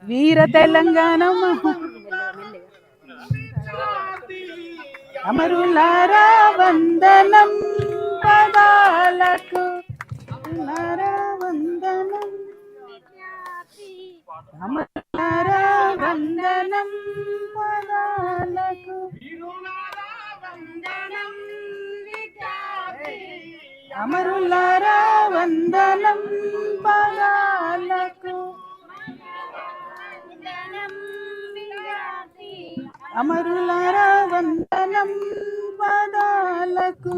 వీర తెలంగాణ అమరులారా వందనం పదాలకు వందనం అమరులారా వందనం పదాలకు అమరులారా వందనం పదాలకు అమరులారా వందనం పదాలకు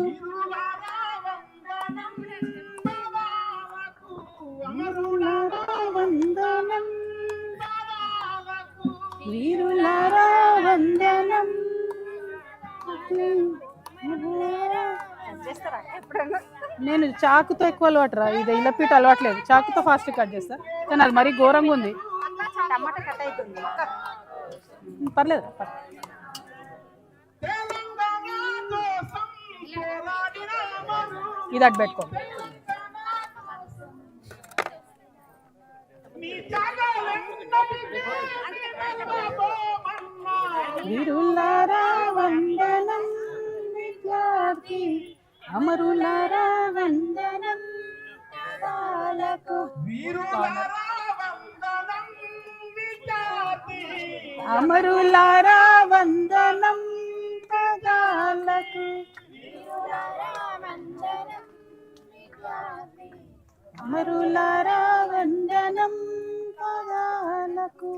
అమరులారా వందనం వీరులారా వందనం నేను చాకుతో ఎక్కువ అలవాటురా ఇది ఇలపీట అలవాట్లేదు చాకుతో ఫాస్ట్ కట్ చేస్తా కానీ అది మరీ ఘోరంగా ఉంది పర్లేదు ఇది అటు పెట్టుకో వీరులారా వందనం విద్యార్థి అమరులారా వందనం అమరులారా వందనం పదాలకు అమరులారా వందనం పదాలకు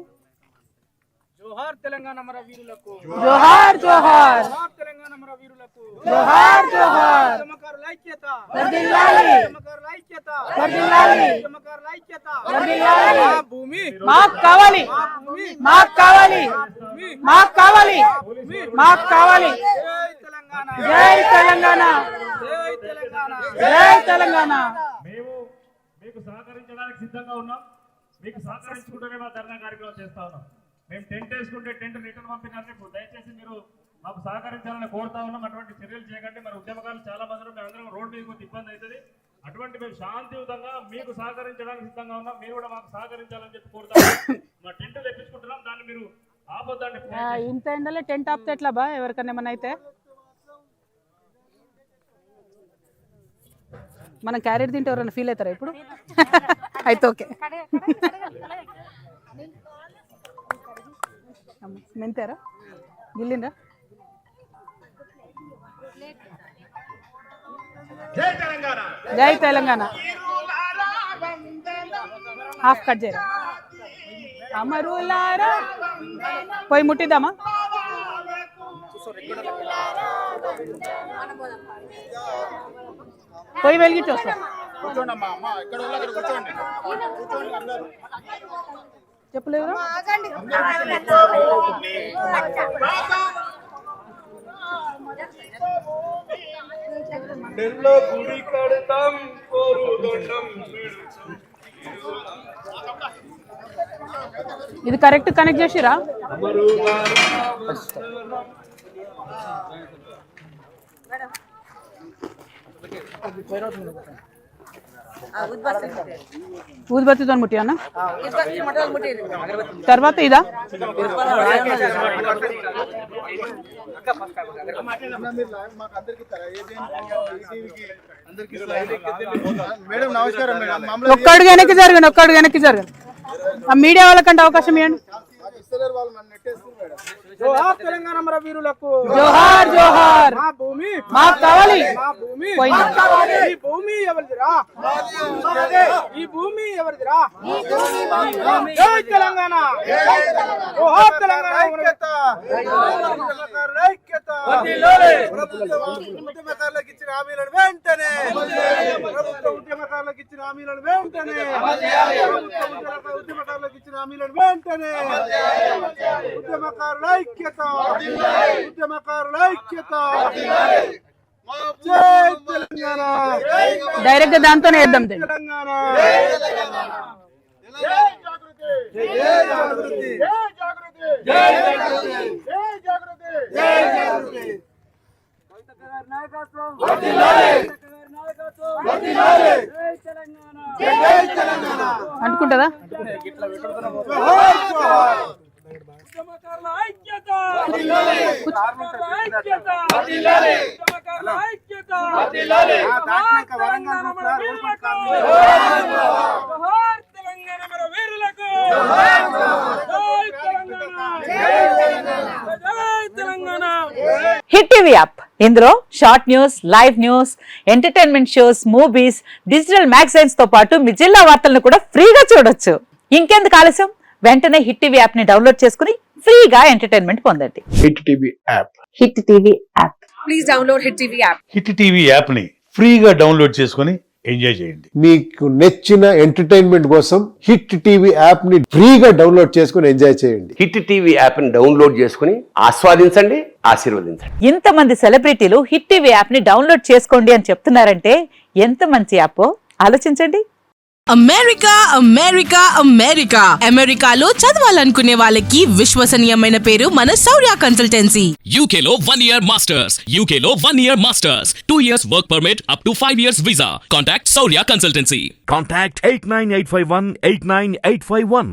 జోహార్ తెలంగాణ అమర వీరులకు జోహార్ జోహార్ తెలంగాణ అమర వీరులకు జోహార్ జోహార్ ఉద్యమకారుల ఐక్యత వర్ధిల్లాలి ఉద్యమకారుల ఐక్యత వర్ధిల్లాలి ఉద్యమకారుల ఐక్యత వర్ధిల్లాలి మా భూమి మాకు కావాలి మాకు కావాలి మాకు కావాలి మాకు కావాలి జై తెలంగాణ జై తెలంగాణ జై తెలంగాణ జై తెలంగాణ మేము మీకు సహకరించడానికి సిద్ధంగా ఉన్నాం మీకు సహకరించుకుంటూనే మా ధర్నా కార్యక్రమం చేస్తా ఉన్నాం మేము టెంట్ వేసుకుంటే టెంట్ రిటర్న్ పంపినారని దయచేసి మీరు మాకు సహకరించాలని కోరుతా ఉన్నాం అటువంటి చర్యలు చేయకండి మరి ఉద్యమకారులు చాలా మంది మేమందరం రోడ్డు మీద కొంత ఇబ్బంది అవుతుంది అటువంటి మేము శాంతియుతంగా మీకు సహకరించడానికి సిద్ధంగా ఉన్నాం మీరు కూడా మాకు సహకరించాలని చెప్పి కోరుతాం మా టెంట్ తెప్పించుకుంటున్నాం దాన్ని మీరు ఆపొద్దండి ఇంత ఎండలో టెంట్ ఆపితే ఎట్లా బా ఎవరికన్నా ఏమన్నా అయితే మనం క్యారెట్ తింటే ఎవరైనా ఫీల్ అవుతారా ఇప్పుడు అయితే ఓకే మెంతారా గిల్లిందా జై తెలంగాణ జై తెలంగాణ హాఫ్ కట్ చేయరా అమరులారా పోయి ముట్టిద్దామా పోయి వెలిగించి వస్తా చెప్పలేదురా గుడి కడతాం ఇది కరెక్ట్ కనెక్ట్ చేసిరా ఊదిబత్తితో ముట్టి అన్న తర్వాత ఇదా మేడం నమస్కారం మేడం ఒక్కడికి వెనక్కి జరగండి ఒక్కడికి వెనక్కి జరగండి ఆ మీడియా వాళ్ళకంటే అవకాశం ఇవ్వండి జోహార్ తెలంగాణ అమర వీరులకు జోహార్ జోహార్ మా భూమి మాకు కావాలి మా భూమి పోయింది. ఈ భూమి ఎవరిదిరా ఈ భూమి ఎవరిదిరా జై తెలంగాణ జోహార్ తెలంగాణ ఐక్యత ఐక్యత ఉద్యమకారులకు ఇచ్చిన హామీలను వెంటనే ఉద్యమకారులకు ఇచ్చిన హామీలను వెంటనే ఉద్యమకారులకు ఇచ్చిన హామీలను వెంటనే ఉద్యమకారుల ఐక్యత ఉద్యమకారుల ఐక్యత జై తెలంగాణ డైరెక్ట్ గా దాంతోనే వేద్దాం తెలంగాణ అనుకుంటా అంటుకుంటుందా? హిట్ టీవీ యాప్ ఇందులో short news, live news, entertainment shows, movies, digital magazines తో పాటు మీ జిల్లా వార్తలను కూడా ఫ్రీగా చూడొచ్చు. ఇంకెందుకు ఆలస్యం, వెంటనే హిట్ టీవీ యాప్ ని డౌన్లోడ్ చేసుకుని ఫ్రీగా ఎంటర్టైన్మెంట్ పొందండి. Hit TV app. Hit TV app. Please download Hit TV app. Hit TV app ని ఫ్రీగా డౌన్లోడ్ చేసుకుని ఎంజాయ్ చేయండి. మీకు నచ్చిన ఎంటర్టైన్మెంట్ కోసం హిట్ టీవీ యాప్ ని ఫ్రీగా డౌన్లోడ్ చేసుకుని ఎంజాయ్ చేయండి. హిట్ టీవీ యాప్ ని డౌన్లోడ్ చేసుకుని ఆస్వాదించండి, ఆశీర్వదించండి. ఇంతమంది సెలబ్రిటీలు హిట్ టీవీ యాప్ ని డౌన్లోడ్ చేసుకోండి అని చెప్తున్నారంటే ఎంత మంచి యాప్ ఆలోచించండి. అమెరికా అమెరికా అమెరికా అమెరికాలో చదవాలనుకునే వాళ్ళకి విశ్వసనీయమైన పేరు మన శౌర్య కన్సల్టెన్సీ. UK లో 1 year masters, UK లో 1 year masters, 2 years work permit up to 5 years visa. Contact Saurya Consultancy. Contact 89851 89851.